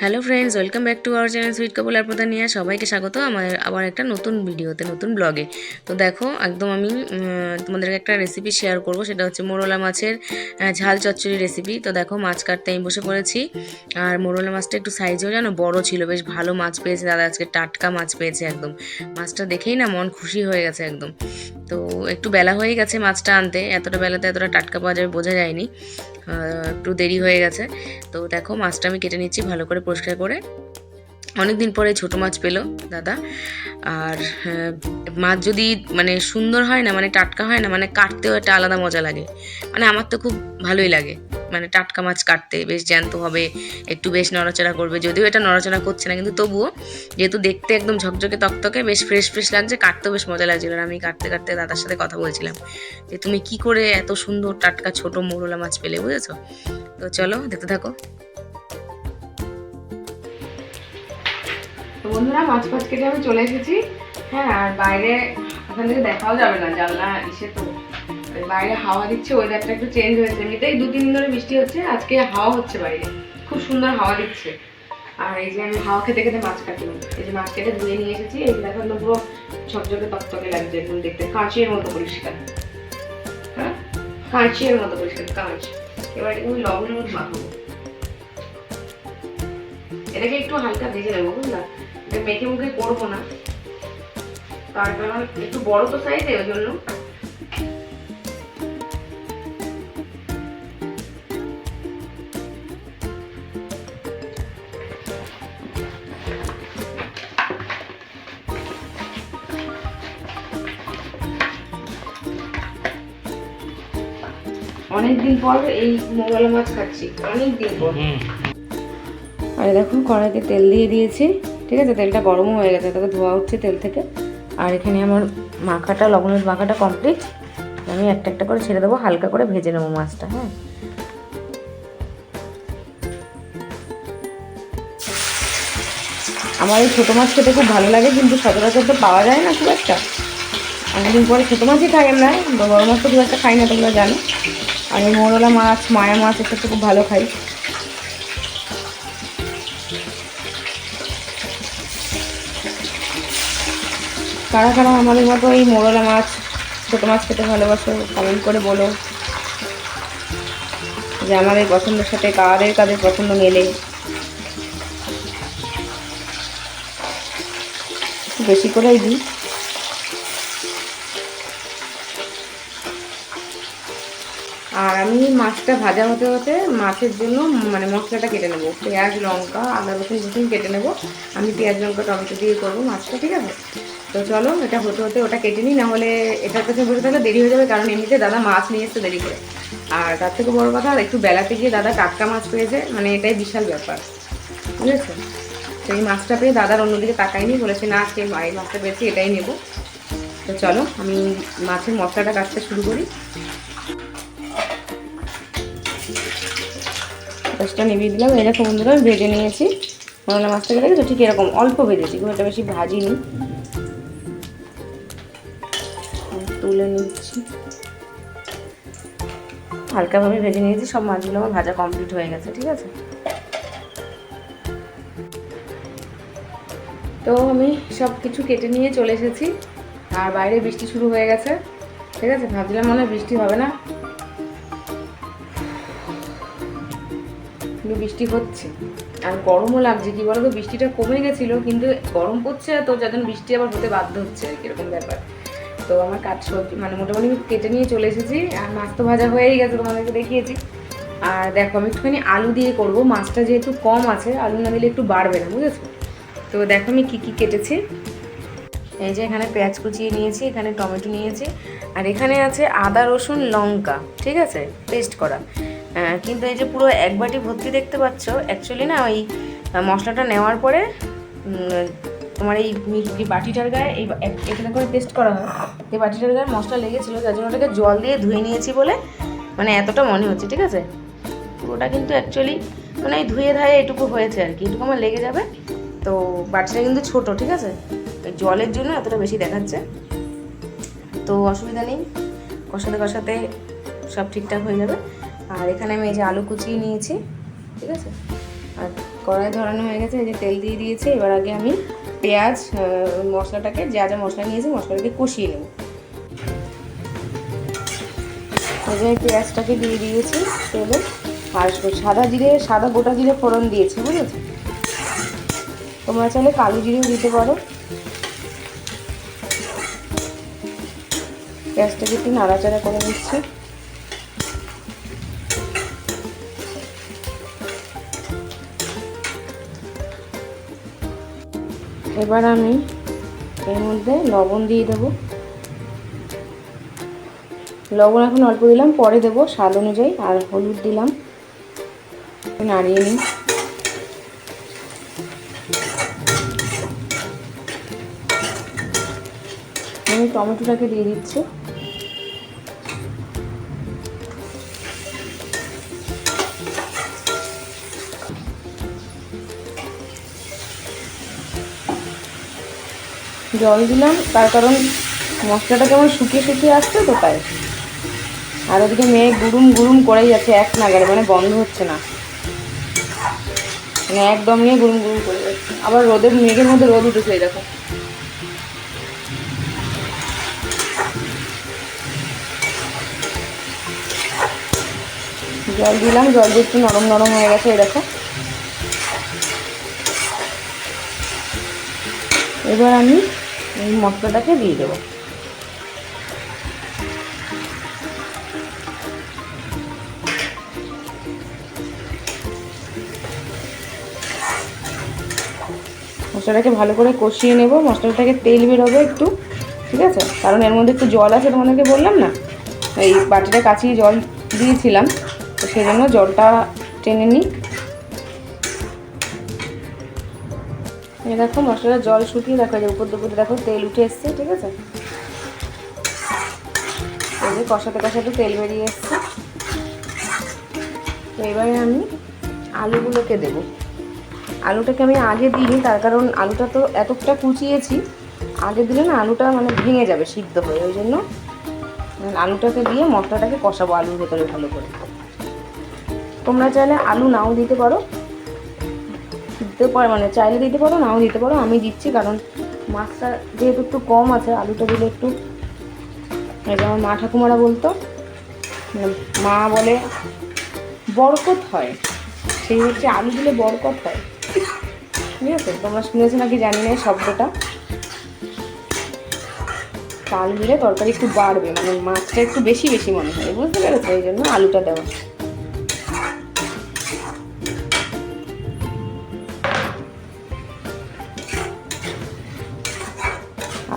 Hello friends, welcome back to our channel sweet couple আর প্রধান নিয়ে সবাইকে স্বাগত আমার আবার একটা নতুন ভিডিওতে, নতুন ব্লগে। তো দেখো, একদম আমি তোমাদেরকে একটা রেসিপি শেয়ার করব, সেটা হচ্ছে মোরলা মাছের ঝাল চচ্চড়ি রেসিপি। তো দেখো, মাছ কাটতে আমি বসে পড়েছি। আর মোরলা মাছটা একটু সাইজেও জানো বড় ছিল, বেশ ভালো মাছ পেয়েছে দাদা, আজকে টাটকা মাছ পেয়েছে একদম। মাছটা দেখেই না মন খুশি হয়ে গেছে একদম। তো একটু বেলা হয়ে গেছে মাছটা আনতে, এতটা বেলাতে এতটা টাটকা পাওয়া যাবে বোঝা যায়নি, একটু দেরি হয়ে গেছে। তো দেখো, মাছটা আমি কেটে নিচ্ছি ভালো করে পরিষ্কার করে। অনেকদিন পরে ছোট মাছ পেলো দাদা। আর মাছ যদি মানে সুন্দর হয় না, মানে টাটকা হয় না, মানে কাটতেও একটা আলাদা মজা লাগে। মানে আমার তো খুব ভালোই লাগে, মানে টাটকা মাছ কাটতে, বেশ জ্যান্ত হবে, একটু বেশ নড়াচড়া করবে। যদিও এটা নড়াচড়া করছে না, কিন্তু তবুও যেহেতু দেখতে একদম ঝকঝকে তকতকে বেশ ফ্রেশ ফ্রেশ লাগছে, কাটতেও বেশ মজা লাগছিল। আর আমি কাটতে কাটতে দাদার সাথে কথা বলছিলাম যে তুমি কি করে এত সুন্দর টাটকা ছোট মোরলা মাছ পেলে, বুঝেছো? তো চলো দেখতে থাকো। তো বন্ধুরা, মাছ ফাছ কেটে আমি চলে এসেছি। হ্যাঁ, আর বাইরে এখান থেকে দেখাও যাবে না, জানলা ইসে তো বাইরে হাওয়া দিচ্ছে, ওয়েদারটা একটু চেঞ্জ হয়েছে। এমনিতেই 2-3 দিন ধরে বৃষ্টি হচ্ছে, আজকে হাওয়া হচ্ছে বাইরে, খুব সুন্দর হাওয়া দিচ্ছে। আর এই যে আমি হাওয়া খেতে খেতে মাছ কাটলাম, এই যে মাছ কেটে ধুয়ে নিয়ে এসেছি। এই দেখো পুরো ঝকঝকে তকতকে লাগছে, একদম দেখতে কাঁচের মতো পরিষ্কার। হ্যাঁ, কাঁচের মতো পরিষ্কার, কাঁচ। এবার এটাকে আমি লবণের মধ্যে মাখাবো। এটাকে একটু হালকা ভেজে নেবো, বুঝলাম? মেখে মুখে করবো না, তার কারণ একটু বড় তো সাইজে, ওই জন্য। অনেকদিন পর এই মোরলা মাছ খাচ্ছি, অনেকদিন পর। আর দেখো, কড়াইতে তেল দিয়ে দিয়েছি, ঠিক আছে? তেলটা গরমও হয়ে গেছে, তাকে ধোয়া উঠছে তেল থেকে। আর এখানে আমার মাখাটা, লবণের মাখাটা কমপ্লিট। আমি একটা একটা করে ছেড়ে দেবো, হালকা করে ভেজে নেবো মাছটা। হ্যাঁ, আমার এই ছোটো মাছ খেতে খুব ভালো লাগে, কিন্তু সচরাচর তো পাওয়া যায় না খুব একটা। অনেকদিন পরে ছোটো মাছই খাই আমরা, বড় মাছ তো খুব একটা খাই না, তোমরা জানো। আর এই মোরলা মাছ, মায়া মাছ, এটা তো খুব ভালো খাই। কারা কারা আমাদের মতো এই মোরলা মাছ, ছোটো মাছ খেতে ভালোবাসো, কমেন্ট করে বলো যে আমার এই পছন্দের সাথে কাদের কাদের পছন্দ মেলে। বেশি করেই দিই। আর আমি মাছটা ভাজা হতে হতে মাছের জন্য মানে মশলাটা কেটে নেবো। পেঁয়াজ, লঙ্কা, আদা, রসুন রসুন কেটে নেবো। আমি পেঁয়াজ, লঙ্কা, টমেটো দিয়ে করবো মাছটা, ঠিক আছে? তো চলো, এটা হতে হতে ওটা কেটে নিই, নাহলে এটার কাছে বসে থাকলে দেরি হয়ে যাবে। কারণ এমনিতে দাদা মাছ নিয়ে এসছে দেরি করে। আর তার থেকে বড়ো কথা, একটু বেলাতে গিয়ে দাদা টাটকা মাছ পেয়েছে, মানে এটাই বিশাল ব্যাপার, বুঝেছো? তো এই মাছটা পেয়ে দাদার অন্যদিকে তাকাইনি, বলেছে না আজকে এই মাছটা পেয়েছি, এটাই নেবো। তো চলো, আমি মাছের মশলাটা কাটতে শুরু করি। গ্যাসটা নিভিয়ে দিলাম। এই দেখো বন্ধুরা, আমি ভেজে নিয়েছি মোরলা মাছটাকে, দেখেছো? ঠিক এরকম অল্প ভেজেছি, খুব একটা বেশি ভাজিনি। তুলে নিচ্ছি, হালকাভাবে ভেজে নিয়েছি। সব মাছগুলো আমার ভাজা কমপ্লিট হয়ে গেছে, ঠিক আছে? তো আমি সব কিছু কেটে নিয়ে চলে এসেছি। আর বাইরে বৃষ্টি শুরু হয়ে গেছে, ঠিক আছে? ভাবছিলাম মনে হয় বৃষ্টি হবে না, কিন্তু বৃষ্টি হচ্ছে। আর গরমও লাগছে, কি বলতো, বৃষ্টিটা কমে গেছিলো কিন্তু গরম পড়ছে, তো যার জন্য বৃষ্টি আবার হতে বাধ্য হচ্ছে, এরকম ব্যাপার। তো আমার কাজ সবজি মানে মোটামুটি কেটে নিয়ে চলে এসেছি। আর মাছ তো ভাজা হয়েই গেছে, তোমাদেরকে দেখিয়েছি। আর দেখো, আমি একটুখানি আলু দিয়ে করবো। মাছটা যেহেতু কম আছে, আলু না দিলে একটু বাড়বে না, বুঝেছো? তো দেখো আমি কী কী কেটেছি। এই যে এখানে পেঁয়াজ কুচিয়ে নিয়েছি, এখানে টমেটো নিয়েছি, আর এখানে আছে আদা, রসুন, লঙ্কা, ঠিক আছে, পেস্ট করা। কিন্তু এই যে পুরো এক বাটি ভর্তি দেখতে পাচ্ছ, অ্যাকচুয়ালি না ওই মশলাটা নেওয়ার পরে তোমার এই বাটিটার গায়ে এখানে করে পেস্ট করা হয়, এই বাটিটার গায়ে মশলা লেগেছিলো, যার জন্য ওটাকে জল দিয়ে ধুয়ে নিয়েছি বলে মানে এতটা মনে হচ্ছে, ঠিক আছে? পুরোটা কিন্তু অ্যাকচুয়ালি মানে এই ধুয়ে ধায়ে এটুকু হয়েছে আর কি, এটুকু আমার লেগে যাবে। তো বাটিটা কিন্তু ছোট, ঠিক আছে? জলের জন্য এতটা বেশি দেখাচ্ছে, তো অসুবিধা নেই, কষাতে কষাতে সব ঠিকঠাক হয়ে যাবে। আর এখানে আমি এই যে আলু কুচিয়ে নিয়েছি, ঠিক আছে? আর কড়াই ধরানো হয়ে গেছে, এই যে তেল দিয়ে দিয়েছি। এবার আগে আমি পেঁয়াজ মশলাটাকে যা যা মশলা নিয়েছি মশলাটাকে কষিয়ে নেব। এই যে পেঁয়াজটাকে দিয়ে দিয়েছি তেলে, আর সাদা গোটা জিরে ফোড়ন দিয়েছি, বুঝেছো? তোমরা চাইলে কালো জিরেও দিতে পারো। পেঁয়াজটাকে একটু নাড়াচাড়া করে নিচ্ছি। এবার আমি এর মধ্যে লবণ দিয়ে দেবো। লবণ এখন অল্প দিলাম, পরে দেবো স্বাদ অনুযায়ী। আর হলুদ দিলাম, নাড়িয়ে নিই। আমি টমেটোটাকে দিয়ে দিচ্ছি। জল দিলাম তার কারণ মশলাটা কেমন শুকিয়ে শুকিয়ে আসছে তো, তাই। আর ওদিকে মেঘ গুড়ুম গুড়ুম করেই যাচ্ছে এক নাগাড়ে, মানে বন্ধ হচ্ছে না, মানে একদম নিয়ে গুড়ুম গুড়ুম করে যাচ্ছে। আবার মেঘের মধ্যে রোদ উঠেছে, দেখো। জল দিলাম, জল দিয়ে একটু নরম নরম হয়ে গেছে, এই দেখো। এবার আমি এই মশলাটাকে দিয়ে দেবো। মশলাটাকে ভালো করে কষিয়ে নেব। মশলাটাকে তেল বেরোবে একটু, ঠিক আছে? কারণ এর মধ্যে একটু জল আছে, তোমাদেরকে বললাম না, এই বাটিটা কাচিয়ে জল দিয়েছিলাম, তো সেই জন্য জলটা টেনে নিই। এই দেখো মশলাটা জল শুকিয়ে, দেখো যে উপর দুপুরে দেখো তেল উঠে এসছে, ঠিক আছে? এই যে কষাতে কষাতে তেল বেরিয়ে এসছে। তো এবারে আমি আলুগুলোকে দেবো। আলুটাকে আমি আগে দিইনি, তার কারণ আলুটা তো এতটা কুচিয়েছি, আগে দিলে না আলুটা মানে ভেঙে যাবে সিদ্ধ হয়ে, ওই জন্য আলুটাকে দিয়ে মশলাটাকে কষাবো আলুর ভেতরে ভালো করে। তোমরা চাইলে আলু নাও দিতে পারো, মানে চাইলে দিতে পারো, নাও দিতে পারো। আমি দিচ্ছি কারণ মাছটা যেহেতু একটু কম আছে, আলুটা দিলে একটু, যেমন মা ঠাকুমারা বলতো, মা বলে বরকত হয়, সেই হচ্ছে আলু দিলে বরকত হয়, ঠিক আছে? তোমরা শুনেছো নাকি জানি না শব্দটা। আলু দিলে তরকারি একটু বাড়বে, মানে মাছটা একটু বেশি বেশি মনে হয়, বুঝতে পেরেছো? এই জন্য আলুটা দেওয়া।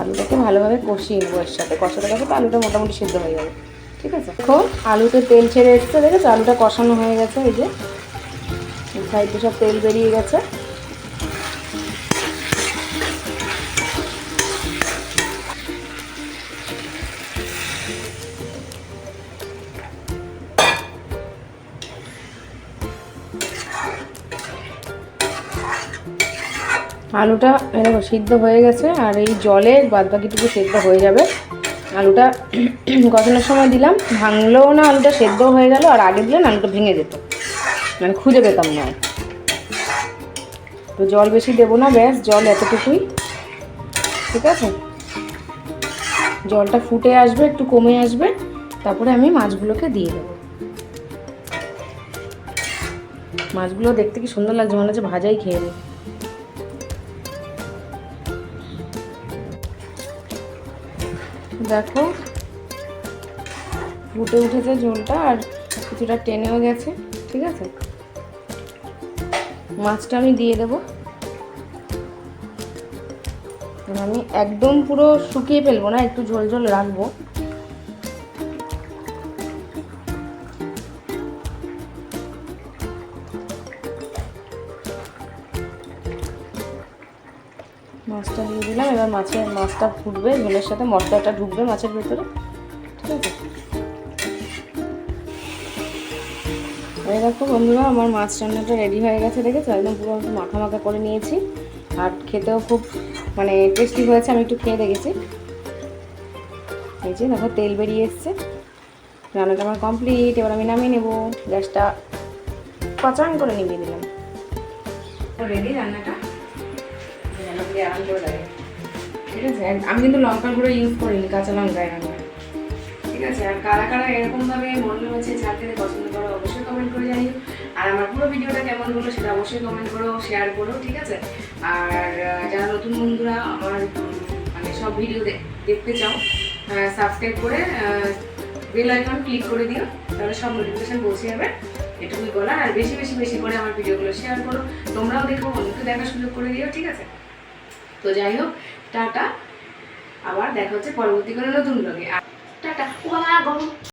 আলুটাকে ভালোভাবে কষিয়ে নেবো এর সাথে, কষাতে কষাতে আলুটা মোটামুটি সিদ্ধ হয়ে যাবে, ঠিক আছে? দেখো আলুতে তেল ছেড়ে এসছে, দেখেছো? আলুটা কষানো হয়ে গেছে, এই যে সাইডে সব তেল বেরিয়ে গেছে। আলুটা দেখো সিদ্ধ হয়ে গেছে, আর এই জলে বাদবাকিটুকু সেদ্ধ হয়ে যাবে। আলুটা কষানোর সময় দিলাম, ভাঙলেও না, আলুটা সেদ্ধ হয়ে গেল। আর আগে দিলে না আলুটা ভেঙে যেত, মানে খুঁজে পেতাম না। তো জল বেশি দেবো না, ব্যাস জল এতটুকুই, ঠিক আছে? জলটা ফুটে আসবে, একটু কমে আসবে, তারপরে আমি মাছগুলোকে দিয়ে দেবো। মাছগুলো দেখতে কি সুন্দর লাগছে, মনে হচ্ছে ভাজাই খেয়ে নিই। দেখো ফুটে উঠেছে ঝোলটা, আর কিছুটা টেনেও গেছে, ঠিক আছে? মাছটা আমি দিয়ে দেবো। আমি একদম পুরো শুকিয়ে ফেলবো না, একটু ঝোল ঝোল রাখবো। মাছটা দিয়ে দিলাম। এবার মাছটা ফুটবে, ঝোলের সাথে মশলাটা ঢুকবে মাছের ভেতরে, ঠিক আছে? এই দেখো বন্ধুরা, আমার মাছ রান্নাটা রেডি হয়ে গেছে, দেখেছো? একদম পুরো মাখা মাখা করে নিয়েছি, আর খেতেও খুব মানে টেস্টি হয়েছে। আমি একটু খেয়ে দেখেছি, এই যে দেখো তেল বেরিয়ে এসছে। রান্নাটা আমার কমপ্লিট। এবার আমি নামিয়ে নেবো, গ্যাসটা পাচান করে নিভিয়ে দিলাম। রেডি রান্নাটা রান্না করে আরাম করে লাগে, ঠিক আছে। আমি কিন্তু লঙ্কার গুঁড়ো ইউজ করিনি, কাঁচা লঙ্কায় রান্না, ঠিক আছে। আর কারা কারা এরকমভাবে মনে হচ্ছে ঝাল খেতে পছন্দ করো অবশ্যই কমেন্ট করে জানিও। আর আমার পুরো ভিডিওটা কেমন হলো সেটা অবশ্যই কমেন্ট করো, শেয়ার করো, ঠিক আছে। আর যারা নতুন বন্ধুরা আমার মানে সব ভিডিও দেখতে চাও, সাবস্ক্রাইব করে বেল আইকন ক্লিক করে দিও, তাহলে সব নোটিফিকেশন পৌঁছে যাবে। এটুকুই বলা। আর বেশি বেশি বেশি করে আমার ভিডিওগুলো শেয়ার করো, তোমরাও দেখো, অন্যকে দেখার সুযোগ করে দিও, ঠিক আছে। তো যাই হোক, টাটা, আবার দেখা হচ্ছে পরবর্তী কোনো নতুন ব্লগে। টাটা।